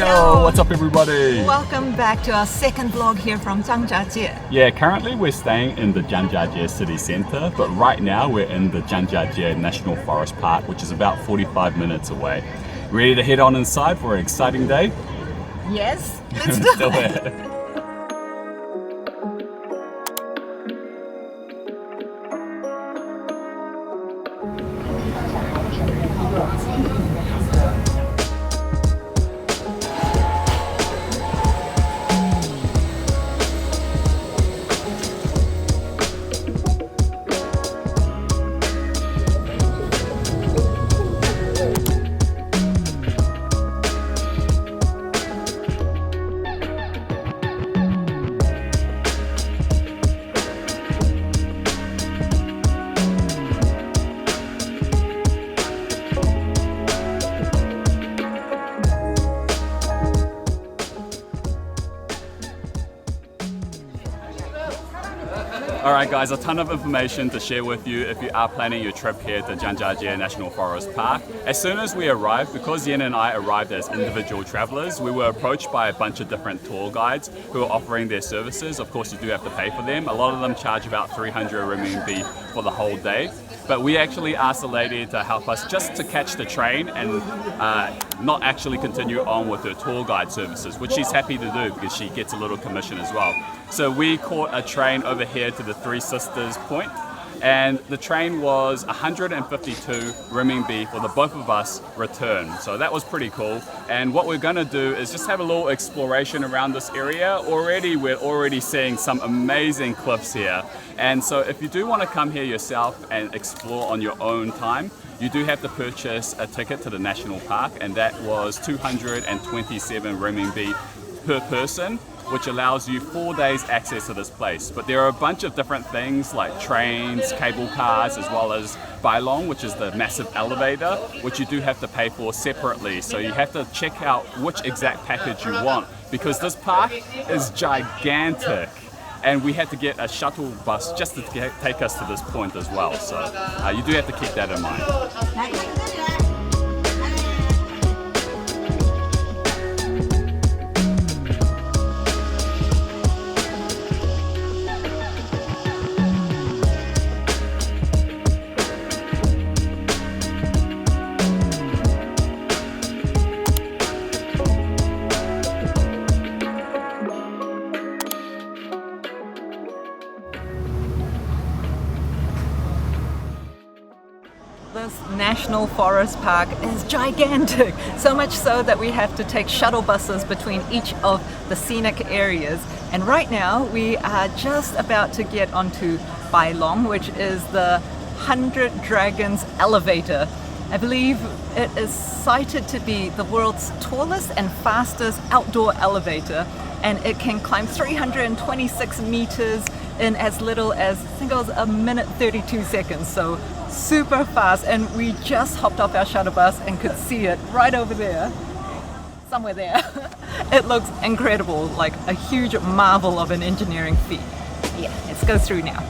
Yo, what's up everybody? Welcome back to our second vlog here from Zhangjiajie. Yeah, currently we're staying in the Zhangjiajie city centre, but right now we're in the Zhangjiajie National Forest Park, which is about 45 minutes away. Ready to head on inside for an exciting day? Yes, let's do it. Alright guys, a ton of information to share with you if you are planning your trip here to Zhangjiajie National Forest Park. As soon as we arrived, because Yen and I arrived as individual travelers, we were approached by a bunch of different tour guides who are offering their services. Of course, you do have to pay for them. A lot of them charge about 300 RMB for the whole day. But we actually asked the lady to help us just to catch the train and not actually continue on with her tour guide services, which she's happy to do because she gets a little commission as well. So we caught a train over here to the Three Sisters point, and the train was 152 RMB for the both of us return. So that was pretty cool. And what we're gonna do is just have a little exploration around this area. We're already seeing some amazing cliffs here. And so if you do want to come here yourself and explore on your own time, you do have to purchase a ticket to the national park, and that was 227 RMB per person, which allows you 4 days access to this place. But there are a bunch of different things like trains, cable cars, as well as Bailong, which is the massive elevator, which you do have to pay for separately. So you have to check out which exact package you want, because this park is gigantic. And we had to get a shuttle bus just to take us to this point as well. So you do have to keep that in mind. This National Forest Park is gigantic, so much so that we have to take shuttle buses between each of the scenic areas. And right now we are just about to get onto Bailong, which is the 100 Dragons elevator. I believe it is cited to be the world's tallest and fastest outdoor elevator, and it can climb 326 meters in as little as, I think it was a minute 32 seconds, so super fast. And we just hopped off our shuttle bus and could see it right over there, somewhere there. It looks incredible, like a huge marvel of an engineering feat. Yeah, let's go through now.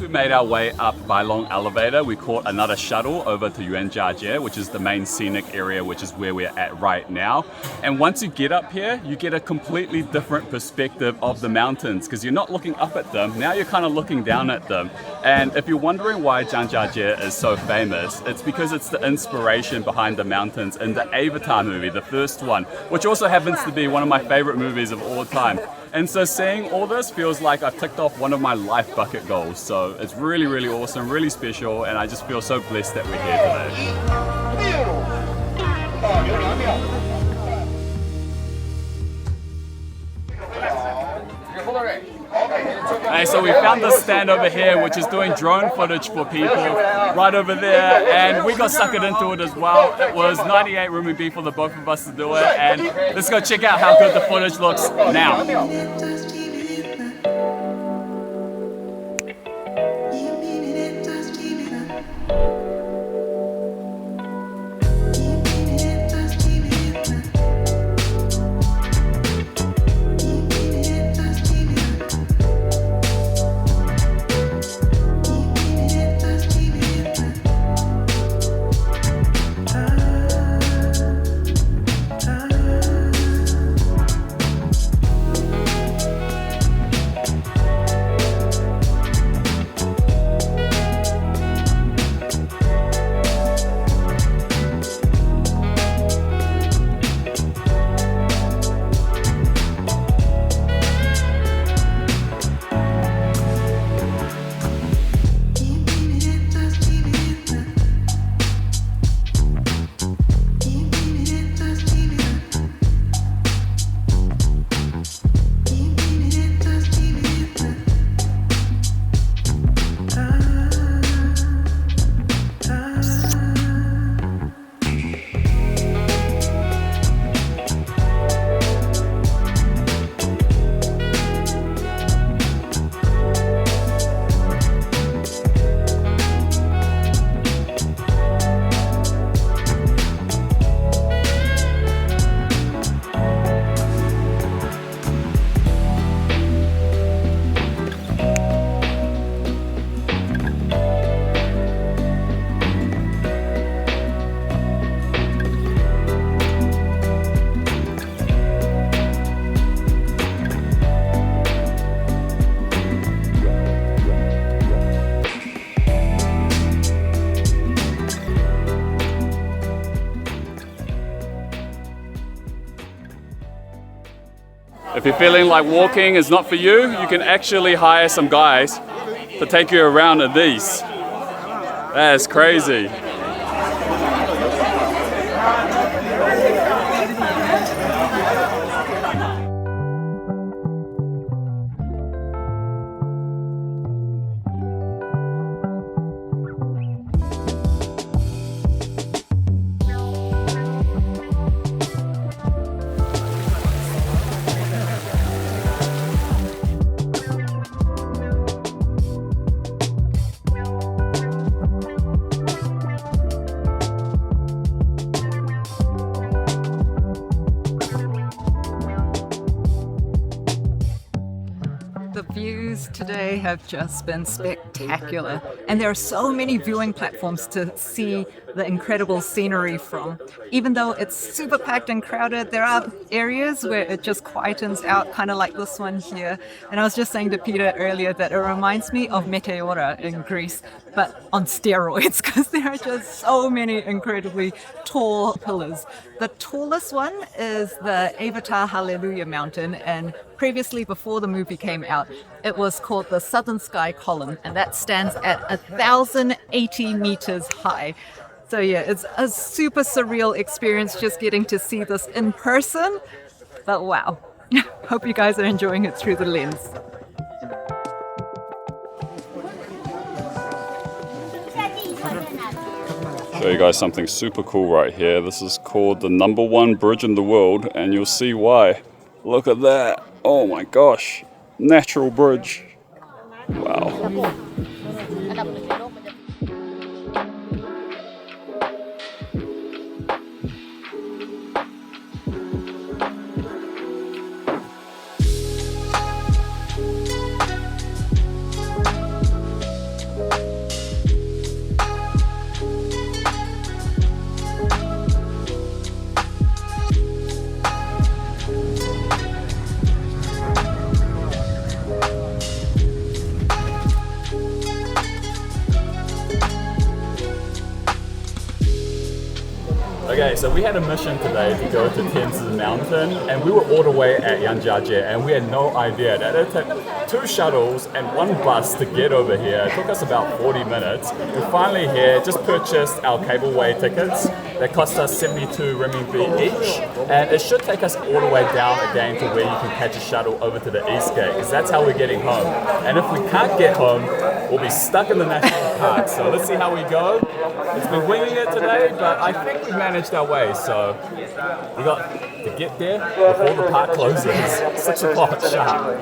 we made our way up by long elevator, we caught another shuttle over to Zhangjiajie, which is the main scenic area, which is where we're at right now. And once you get up here, you get a completely different perspective of the mountains because you're not looking up at them, now you're kind of looking down at them. And if you're wondering why Zhangjiajie is so famous, it's because it's the inspiration behind the mountains in the Avatar movie, the first one, which also happens to be one of my favorite movies of all time. And so seeing all this feels like I've ticked off one of my life bucket goals. So it's really, really awesome, really special, and I just feel so blessed that we're here today. Hey, so we found this stand over here which is doing drone footage for people right over there, and we got suckered into it as well. It was 98 RMB for the both of us to do it, and let's go check out how good the footage looks now. If you're feeling like walking is not for you, you can actually hire some guys to take you around in these. That's crazy. The views today have just been spectacular, and there are so many viewing platforms to see the incredible scenery from. Even though it's super packed and crowded, there are areas where it just quietens out, kind of like this one here. And I was just saying to Peter earlier that it reminds me of Meteora in Greece, but on steroids, because there are just so many incredibly tall pillars. The tallest one is the Avatar Hallelujah Mountain, and previously, before the movie came out, it was called the Southern Sky Column, and that stands at 1,080 meters high. So yeah, it's a super surreal experience just getting to see this in person, but wow. Hope you guys are enjoying it through the lens. Show you guys something super cool right here. This is called the #1 bridge in the world, and you'll see why. Look at that. Oh my gosh. Natural bridge. Wow. Okay, so we had a mission today to go to Tenzhi Mountain, and we were all the way at Zhangjiajie, and we had no idea that it took 2 shuttles and 1 bus to get over here. It took us about 40 minutes. We're finally here, just purchased our cableway tickets. They cost us 72 renminbi each, and it should take us all the way down again to where you can catch a shuttle over to the east gate, because that's how we're getting home. And if we can't get home, we'll be stuck in the national park. So let's see how we go. It's been winging it today, but I think we've managed our way. So we got to get there before the park closes. 6 o'clock sharp.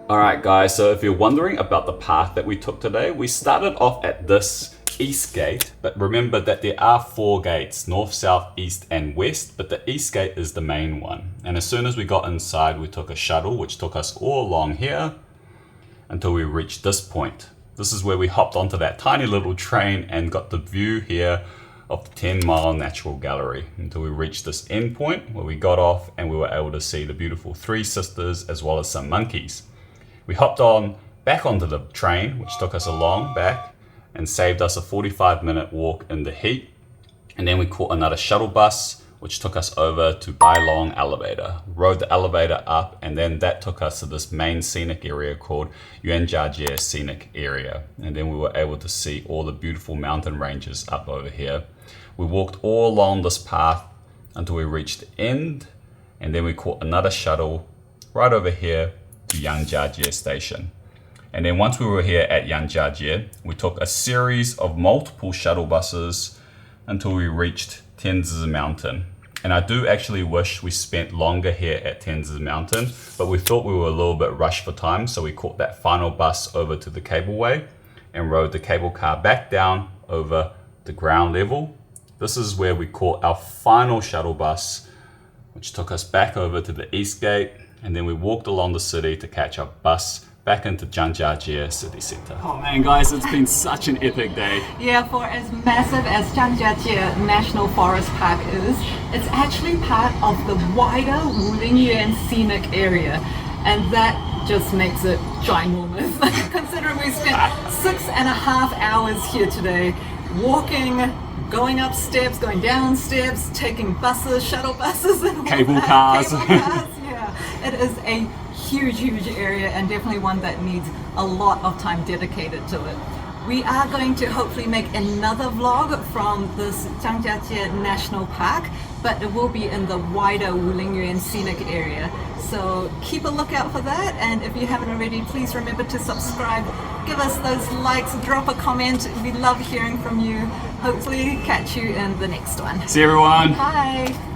Alright guys, so if you're wondering about the path that we took today, we started off at this east gate, but remember that there are 4 gates, north, south, east and west, but the east gate is the main one. And as soon as we got inside, we took a shuttle which took us all along here until we reached this point. This is where we hopped onto that tiny little train and got the view here of the 10-mile natural gallery until we reached this end point where we got off and we were able to see the beautiful 3 sisters as well as some monkeys. We hopped on back onto the train, which took us along back and saved us a 45-minute walk in the heat. And then we caught another shuttle bus, which took us over to Bailong elevator. Rode the elevator up, and then that took us to this main scenic area called Zhangjiajie Scenic Area. And then we were able to see all the beautiful mountain ranges up over here. We walked all along this path until we reached the end, and then we caught another shuttle right over here to Zhangjiajie station. And then once we were here at Zhangjiajie, we took a series of multiple shuttle buses until we reached Tenzhi Mountain. And I do actually wish we spent longer here at Tenzhi Mountain, but we thought we were a little bit rushed for time, so we caught that final bus over to the cableway and rode the cable car back down over the ground level. This is where we caught our final shuttle bus, which took us back over to the east gate, and then we walked along the city to catch a bus back into Zhangjiajie city center. Oh man guys, it's been such an epic day. Yeah, for as massive as Zhangjiajie National Forest Park is, it's actually part of the wider Wulingyuan scenic area, and that just makes it ginormous. Considering we spent 6.5 hours here today, walking, going up steps, going down steps, taking buses, shuttle buses, and cable cars. Cable cars. Yeah, it is a huge area, and definitely one that needs a lot of time dedicated to it. We are going to hopefully make another vlog from this Zhangjiajie National Park, but it will be in the wider Wulingyuan scenic area. So keep a lookout for that, and if you haven't already, please remember to subscribe, give us those likes, drop a comment. We love hearing from you. Hopefully catch you in the next one. See you everyone. Bye.